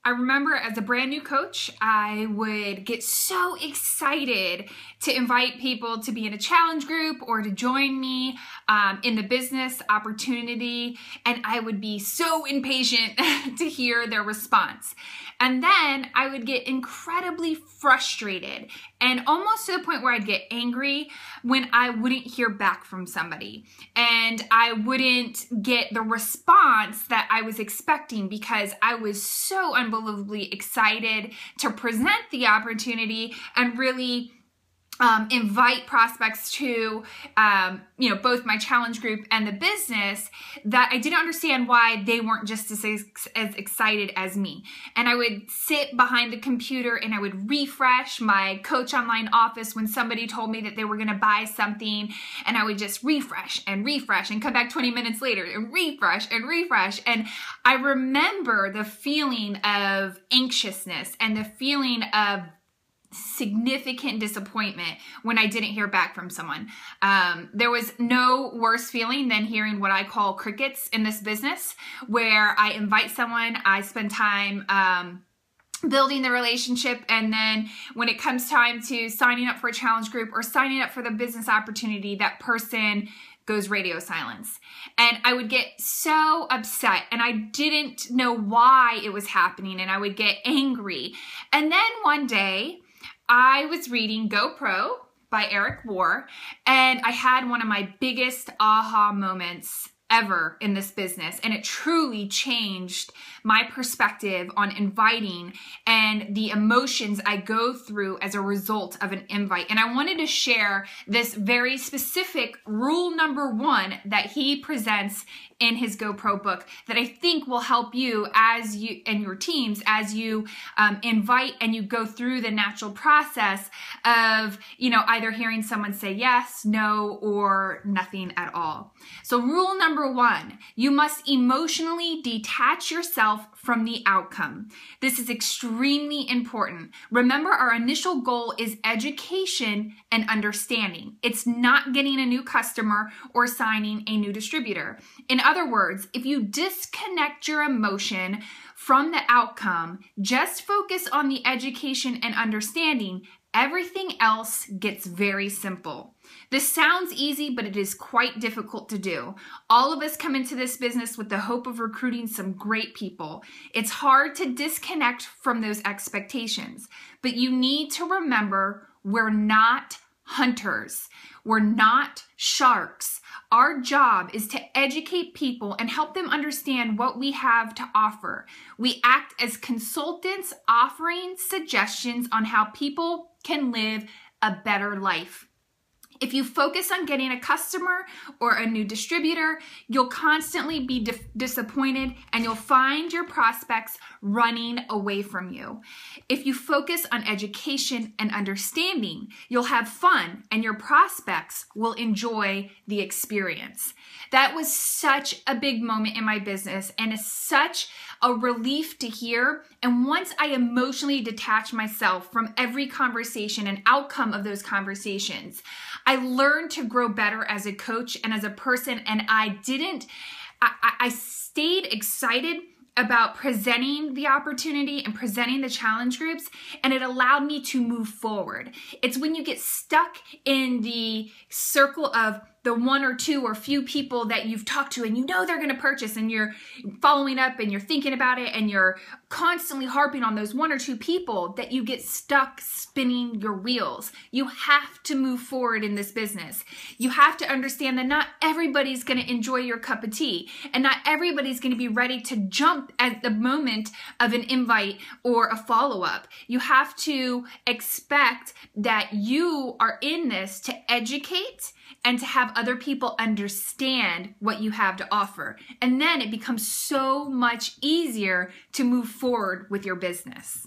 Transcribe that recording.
I remember as a brand new coach, I would get so excited to invite people to be in a challenge group or to join me in the business opportunity. And I would be so impatient to hear their response. And then I would get incredibly frustrated and almost to the point where I'd get angry when I wouldn't hear back from somebody and I wouldn't get the response that I was expecting because I was so unbelievably excited to present the opportunity and really invite prospects to, both my challenge group and the business, that I didn't understand why they weren't just as excited as me. And I would sit behind the computer and I would refresh my Coach Online office when somebody told me that they were going to buy something, and I would just refresh and come back 20 minutes later and refresh. And I remember the feeling of anxiousness and the feeling of significant disappointment when I didn't hear back from someone. There was no worse feeling than hearing what I call crickets in this business, where I invite someone, I spend time building the relationship, and then when it comes time to signing up for a challenge group or signing up for the business opportunity, that person goes radio silence. And I would get so upset and I didn't know why it was happening, and I would get angry. And then one day I was reading GoPro by Eric War, and I had one of my biggest aha moments ever in this business, and it truly changed my perspective on inviting and the emotions I go through as a result of an invite. And I wanted to share this very specific rule number 1 that he presents in his GoPro book that I think will help you as you and your teams as you invite and you go through the natural process of, either hearing someone say yes, no, or nothing at all. So rule number 1, you must emotionally detach yourself from the outcome. This is extremely important. Remember, our initial goal is education and understanding. It's not getting a new customer or signing a new distributor. In other words, if you disconnect your emotion from the outcome, just focus on the education and understanding, everything else gets very simple. This sounds easy, but it is quite difficult to do. All of us come into this business with the hope of recruiting some great people. It's hard to disconnect from those expectations, but you need to remember we're not hunters. We're not sharks. Our job is to educate people and help them understand what we have to offer. We act as consultants offering suggestions on how people can live a better life. If you focus on getting a customer or a new distributor, you'll constantly be disappointed and you'll find your prospects running away from you. If you focus on education and understanding, you'll have fun and your prospects will enjoy the experience. That was such a big moment in my business, and it's such a relief to hear. And once I emotionally detach myself from every conversation and outcome of those conversations, I learned to grow better as a coach and as a person. And I stayed excited about presenting the opportunity and presenting the challenge groups, and it allowed me to move forward. It's when you get stuck in the circle of the one or two or few people that you've talked to and they're going to purchase, and you're following up and you're thinking about it and you're constantly harping on those one or two people, that you get stuck spinning your wheels. You have to move forward in this business. You have to understand that not everybody's going to enjoy your cup of tea, and not everybody's going to be ready to jump at the moment of an invite or a follow-up. You have to expect that you are in this to educate and to have other people understand what you have to offer. And then it becomes so much easier to move forward with your business.